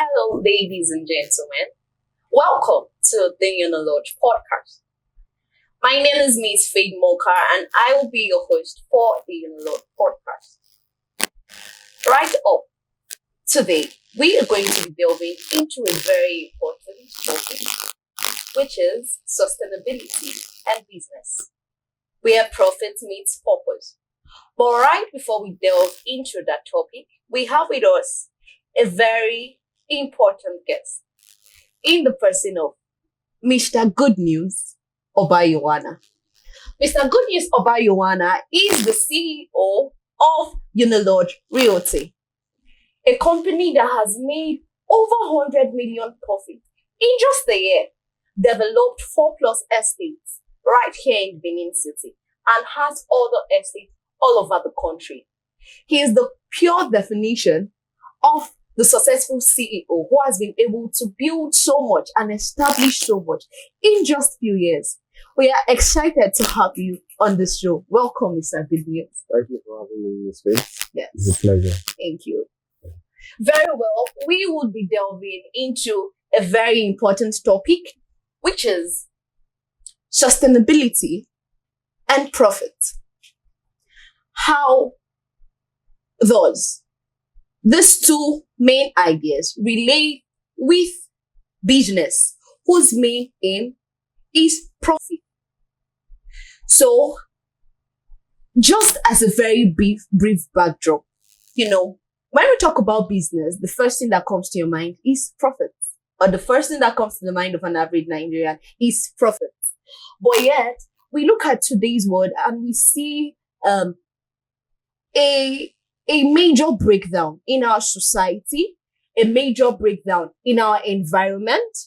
Hello, ladies and gentlemen. Welcome to the Unilodge podcast. My name is Miss Faith Morka, and I will be your host for the Unilodge podcast. Right up today, we are going to be delving into a very important topic, which is sustainability and business, where profit meets purpose. But right before we delve into that topic, we have with us a very important guest in the person of Mr. Goodnews Obayuwana. Mr. Goodnews Obayuwana is the CEO of Unilodge Realty, a company that has made over 100 million profit in just a year, developed 4+ estates right here in Benin City, and has other estates all over the country. He is the pure definition of the successful CEO who has been able to build so much and establish so much in just few years. We are excited to have you on this show. Welcome, Mr. Goodnews. Thank you for having me in this space. Yes. It's a pleasure. Thank you. Very well. We will be delving into a very important topic, which is sustainability and profit. How these two main ideas relate with business, whose main aim is profit. So, just as a very brief backdrop, when we talk about business, the first thing that comes to your mind is profit. Or the first thing that comes to the mind of an average Nigerian is profit. But yet, we look at today's world and we see a major breakdown in our society, a major breakdown in our environment,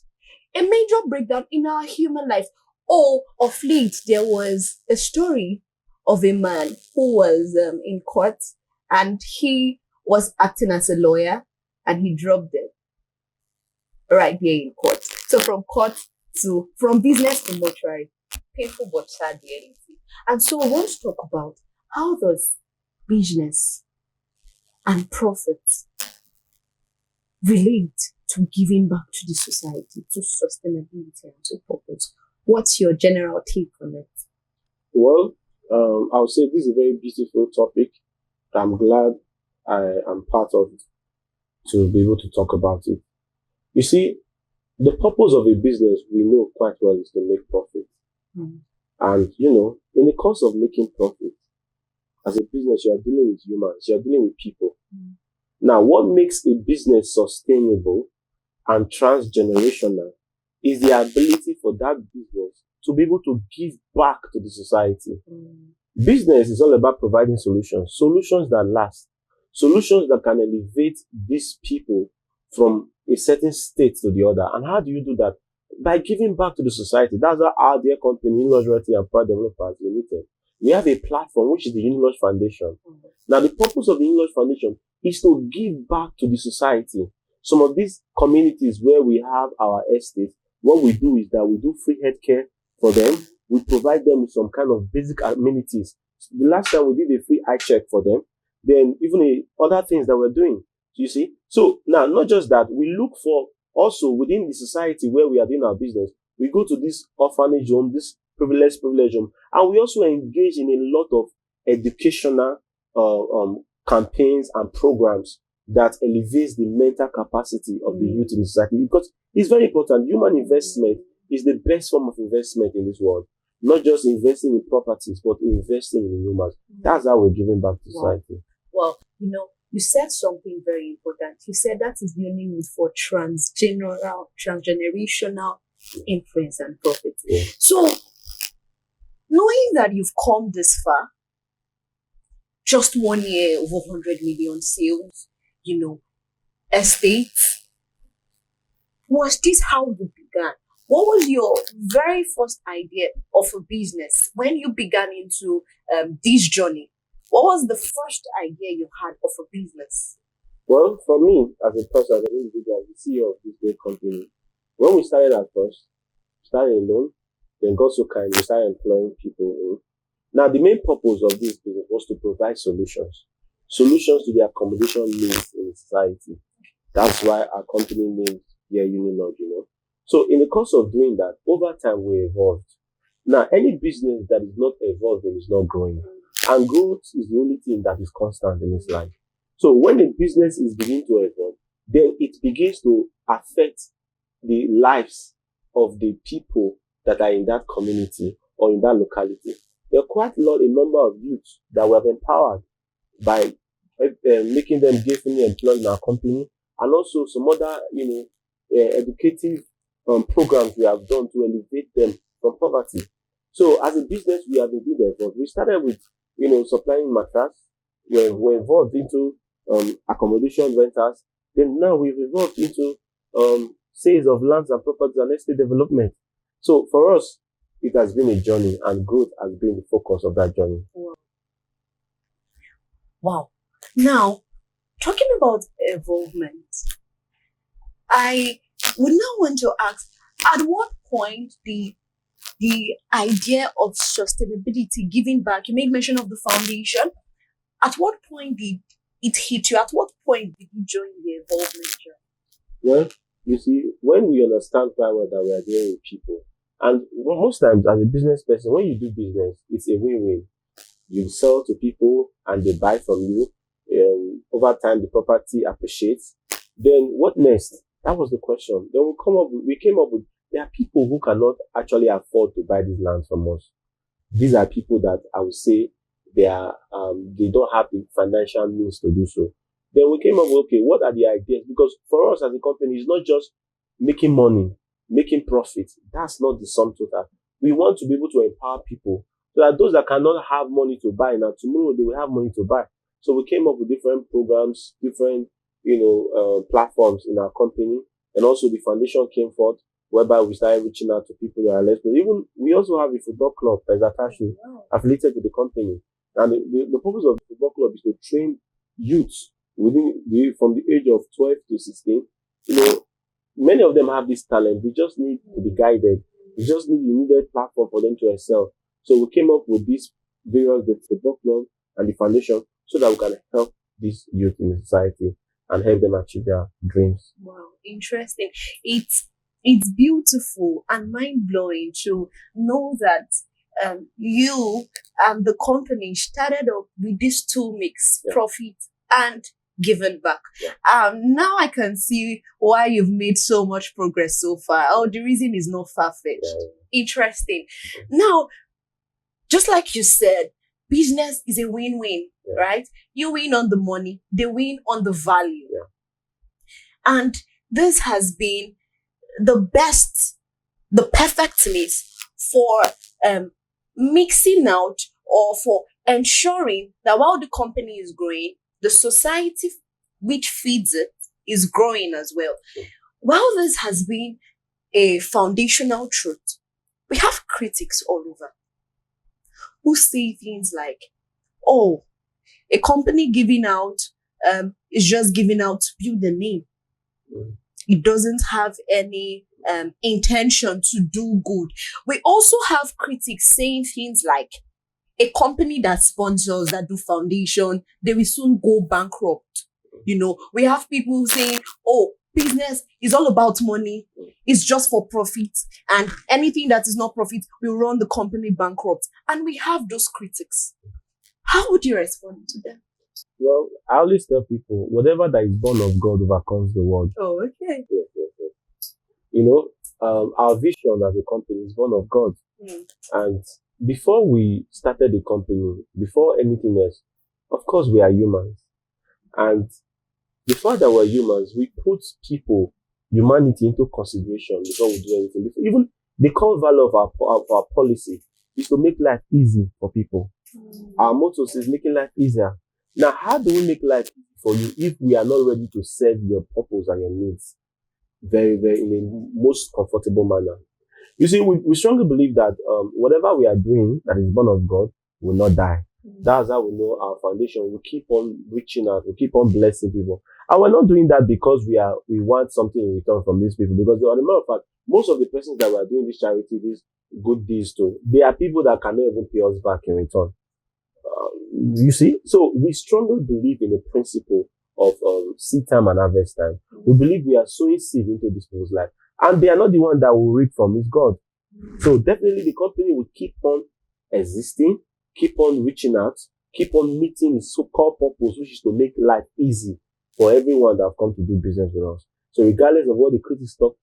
a major breakdown in our human life. Oh, of late, there was a story of a man who was in court and he was acting as a lawyer and he dropped it right there in court. So from business to mortuary, painful but sad reality. And so I want to talk about how does business and profit relate to giving back to the society, to sustainability and to purpose. What's your general take on it? Well, I would say this is a very beautiful topic. I'm glad I am part of it to be able to talk about it. You see, the purpose of a business we know quite well is to make profit. And, in the course of making profit, as a business, you are dealing with humans, you are dealing with people. Now, what makes a business sustainable and transgenerational is the ability for that business to be able to give back to the society. Business is all about providing solutions that last, solutions that can elevate these people from a certain state to the other. And how do you do that? By giving back to the society. That's how our dear company, Unilodge Realty and Private Developers Limited, we have a platform which is the Unilodge Foundation. Now, the purpose of the Unilodge Foundation is to give back to the society. Some of these communities where we have our estates, what we do is that we do free healthcare for them. We provide them with some kind of basic amenities. The last time we did a free eye check for them, then even other things that we're doing. You see? So now, not just that, we look for also within the society where we are doing our business, we go to this orphanage home, this privileged home, and we also engage in a lot of educational campaigns and programs that elevates the mental capacity of the youth in the society, because it's very important. Human investment is the best form of investment in this world. Not just investing in properties, but investing in humans. That's how we're giving back to society. Well, you said something very important. You said that is the only need for transgenerational influence and profit. Yeah. So, knowing that you've come this far, just 1 year, over 100 million sales, estates, was this how you began? What was your very first idea of a business when you began into this journey? What was the first idea you had of a business? Well, for me, as a person, as an individual, the CEO of this great company, when we started at first, started alone, then got so kind, we started employing people. Now, the main purpose of this business was to provide solutions to the accommodation needs in society. That's why our company name here Unilodge, So in the course of doing that, over time we evolved. Now, any business that is not evolving is not growing. And growth is the only thing that is constant in its life. So when a business is beginning to evolve, then it begins to affect the lives of the people that are in that community or in that locality. There are quite a number of youths that we have empowered by making them gainfully employed in our company, and also some other, educative programs we have done to elevate them from poverty. So as a business, we have indeed evolved. We started with, supplying mattress. We're evolved into accommodation rentals. Then now we've evolved into sales of lands and properties and estate development. So for us, it has been a journey, and growth has been the focus of that journey. Wow. Now, talking about involvement, I would now want to ask, at what point the idea of sustainability, giving back, you made mention of the foundation, at what point did it hit you? At what point did you join the involvement journey? Well, you see, when we understand quite well that we are dealing with people, and most times as a business person, when you do business, it's a win-win. You sell to people and they buy from you. Over time, the property appreciates. Then what next? That was the question. Then we came up with, there are people who cannot actually afford to buy these lands from us. These are people that I would say they don't have the financial means to do so. Then we came up with, okay, what are the ideas? Because for us as a company, it's not just making money, making profit. That's not the sum total. We want to be able to empower people so that those that cannot have money to buy now, tomorrow they will have money to buy. So we came up with different programs, different, platforms in our company. And also the foundation came forth, whereby we started reaching out to people that are less. But even, we also have a football club that is attached to, affiliated with the company. And the purpose of the football club is to train youths from the age of 12 to 16. Many of them have this talent. They just need to be guided. They just need the needed platform for them to excel. So we came up with these various, the football club and the foundation, so that we can help these youth in the society and help them achieve their dreams. Wow, interesting. It's beautiful and mind-blowing to know that you and the company started up with this two mix, profit and given back. Now I can see why you've made so much progress so far. Oh, the reason is not far-fetched. Interesting. Now, just like you said, business is a win-win, right? You win on the money, they win on the value. And this has been the perfect mix for mixing out, or for ensuring that while the company is growing, the society which feeds it is growing as well. While this has been a foundational truth, we have critics all over who say things like, oh, a company giving out is just giving out to build a name. It doesn't have any intention to do good. We also have critics saying things like, a company that sponsors, that do foundation, they will soon go bankrupt. We have people saying, oh, business is all about money. It's just for profit. And anything that is not profit will run the company bankrupt. And we have those critics. How would you respond to them? Well, I always tell people, whatever that is born of God overcomes the world. Oh, okay. Yes. Our vision as a company is born of God. And before we started the company, before anything else, of course, we are humans. And before that we're humans, we put humanity into consideration before we do anything. Even the core value of our policy is to make life easy for people. Our motto says making life easier. Now, how do we make life easy for you if we are not ready to serve your purpose and your needs very, very in a most comfortable manner? You see, we strongly believe that whatever we are doing that is born of God will not die. That's how we know our foundation will keep on reaching out, will keep on blessing people. And we're not doing that because we want something in return from these people. Because as a matter of fact, most of the persons that we are doing this charity, these good deeds to, they are people that cannot even pay us back in return. You see? So we strongly believe in the principle of seed time and harvest time. We believe we are sowing seed into this people's life. And they are not the one that will reap from, it's God. So definitely the company will keep on existing, keep on reaching out, keep on meeting its so-called purpose, which is to make life easy for everyone that have come to do business with us. So regardless of what the critics talk,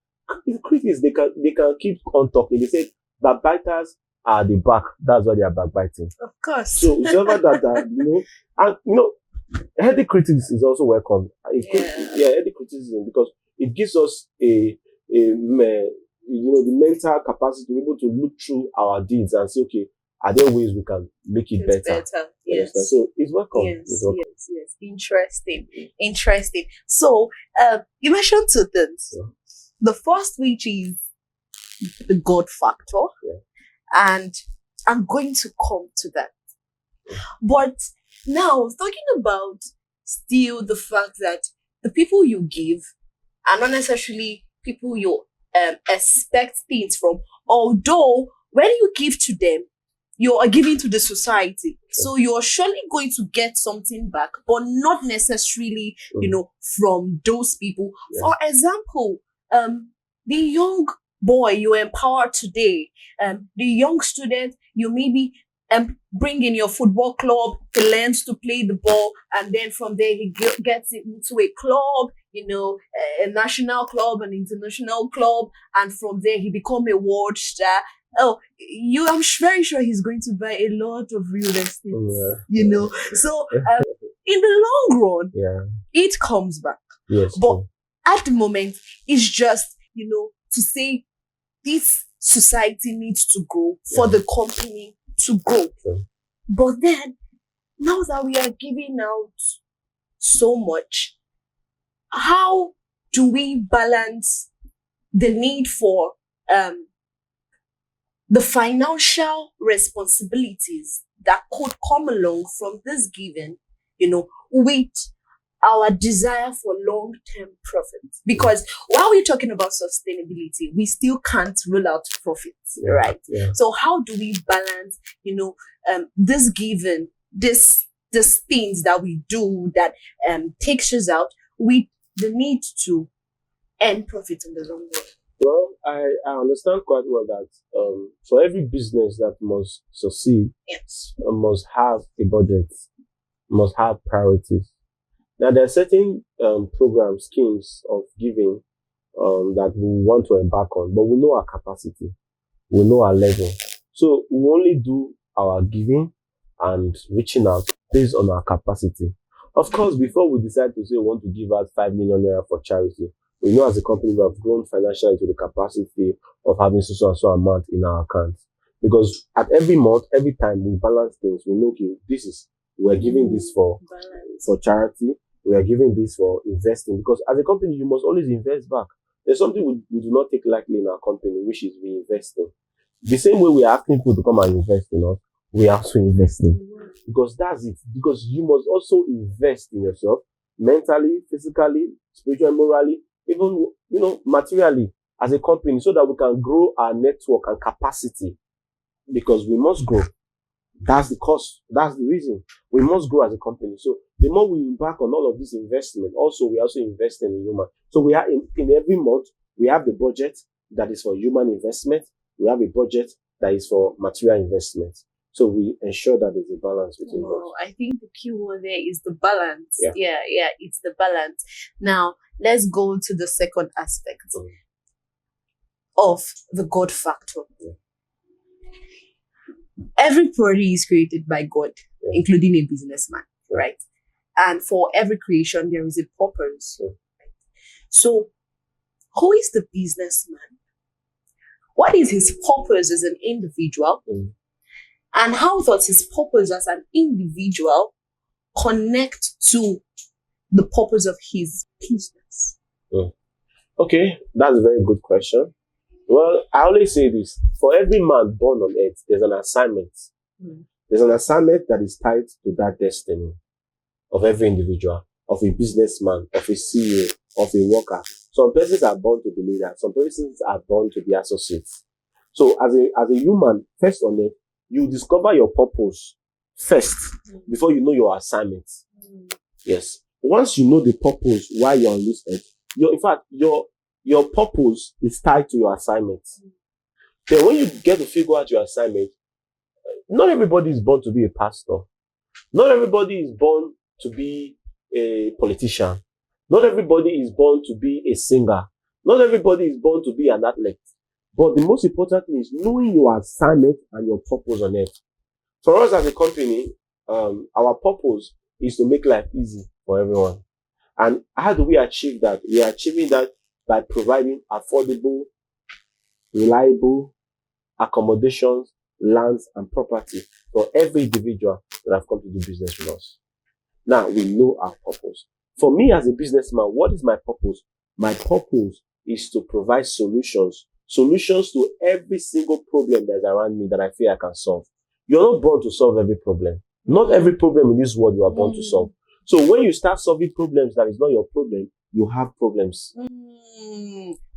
the critics, they can keep on talking. They say backbiters are the back. That's why they are backbiting. Of course. So whichever that, healthy criticism is also welcome. Healthy criticism, because it gives us the mental capacity to be able to look through our deeds and say, okay, are there ways we can make it better? Yes. So it's welcome. Yes. Interesting. So you mentioned two things. Yeah. The first, which is the God factor, and I'm going to come to that. But now, talking about still the fact that the people you give are not necessarily people you expect things from, although when you give to them, you are giving to the society. So you're surely going to get something back, but not necessarily, from those people. Yeah. For example, the young boy you empower today, the young student you maybe bring in your football club, he learns to play the ball, and then from there he gets into a club, a national club, an international club, and from there he become a world star. I'm very sure he's going to buy a lot of real estate, So in the long run, it comes back. Yes, but at the moment, it's just, to say this society needs to grow for the company to grow. But then, now that we are giving out so much, how do we balance the need for the financial responsibilities that could come along from this giving, with our desire for long-term profits? Because while we're talking about sustainability, we still can't rule out profits, right? Yeah. So how do we balance, this giving, this things that we do that takes us out with the need to earn profit in the long run? Well, I understand quite well that for every business that must succeed, must have a budget, must have priorities. Now, there are certain programs, schemes of giving that we want to embark on, but we know our capacity, we know our level. So we only do our giving and reaching out based on our capacity. Of course, before we decide to say we want to give out 5 million naira for charity, we know as a company we have grown financially to the capacity of having so and so amount in our accounts. Because at every month, every time we balance things, we know, okay, we're giving this for charity, we are giving this for investing. Because as a company, you must always invest back. There's something we do not take lightly in our company, which is reinvesting. The same way we are asking people to come and invest in us, we are also investing. Because that's it. Because you must also invest in yourself, mentally, physically, spiritually, morally, even, materially as a company, so that we can grow our network and capacity. Because we must grow. That's the cost. That's the reason. We must grow as a company. So the more we embark on all of this investment, we also invest in human. So we are in every month, we have the budget that is for human investment. We have a budget that is for material investment. So we ensure that there's a balance between those. I think the key word there is the balance. Yeah, it's the balance. Now, let's go to the second aspect of the God factor. Everybody is created by God, including a businessman, right? And for every creation, there is a purpose. Right? So, who is the businessman? What is his purpose as an individual? And how does his purpose as an individual connect to the purpose of his business? Okay, that's a very good question. Well, I always say this. For every man born on earth, there's an assignment. There's an assignment that is tied to that destiny of every individual, of a businessman, of a CEO, of a worker. Some persons are born to be leaders. Some persons are born to be associates. So as a human, first on earth, you discover your purpose first before you know your assignment. Yes. Once you know the purpose why you're on this earth, your purpose is tied to your assignment. Then when you get to figure out your assignment, not everybody is born to be a pastor. Not everybody is born to be a politician. Not everybody is born to be a singer. Not everybody is born to be an athlete. But the most important thing is knowing your assignment and your purpose on earth. For us as a company, our purpose is to make life easy for everyone. And how do we achieve that? We are achieving that by providing affordable, reliable accommodations, lands, and property for every individual that have come to do business with us. Now, we know our purpose. For me as a businessman, what is my purpose? My purpose is to provide solutions to every single problem that's around me that I feel I can solve. You're not born to solve every problem. Not every problem in this world you are born to solve. So when you start solving problems that is not your problem, you have problems.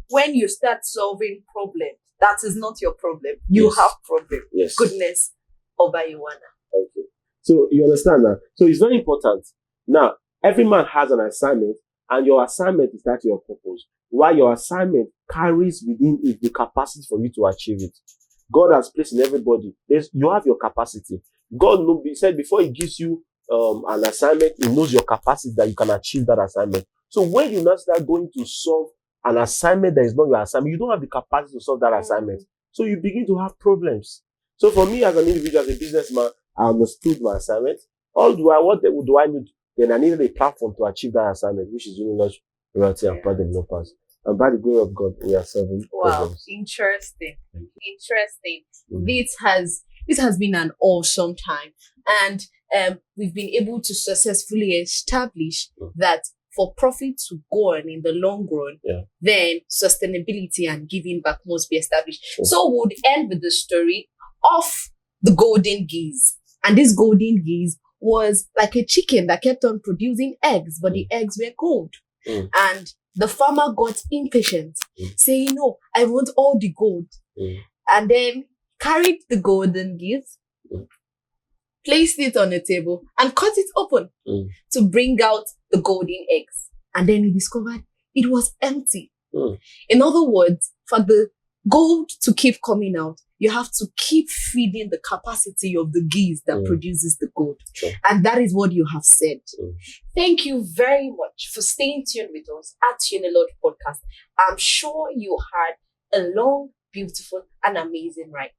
When you start solving problems that is not your problem, you have problems. Yes. Goodness, Obayuwana. Thank you. So you understand that? So it's very important. Now, every man has an assignment, and your assignment is that your purpose. While your assignment carries within it the capacity for you to achieve it. God has placed in everybody. You have your capacity. God said before He gives you an assignment, He knows your capacity that you can achieve that assignment. So when you now start going to solve an assignment that is not your assignment, you don't have the capacity to solve that assignment. So you begin to have problems. So for me as an individual, as a businessman, I understood my assignment. What do I need? Then I needed a platform to achieve that assignment, which is Unilodge Royalty and Product Developers. And by the glory of God, we are serving problems. Interesting. This has been an awesome time. And we've been able to successfully establish that for profit to go on in the long run, then sustainability and giving back must be established. So we'll end with the story of the golden geese. And this golden geese was like a chicken that kept on producing eggs, but the eggs were gold. And the farmer got impatient, saying, no, I want all the gold. And then carried the golden geese, placed it on a table, and cut it open to bring out the golden eggs. And then he discovered it was empty. In other words, for the gold to keep coming out, you have to keep feeding the capacity of the geese that produces the gold. And that is what you have said. Thank you very much for staying tuned with us at Unilodge Podcast. I'm sure you had a long, beautiful, and amazing ride.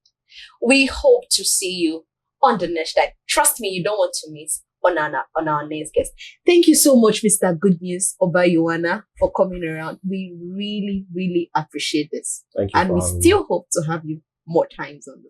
We hope to see you on the next time. Trust me, you don't want to miss on our next guest. Thank you so much, Mr. Goodnews Obayuwana, for coming around. We really, really appreciate this. Thank you. And we still hope to have you more times on the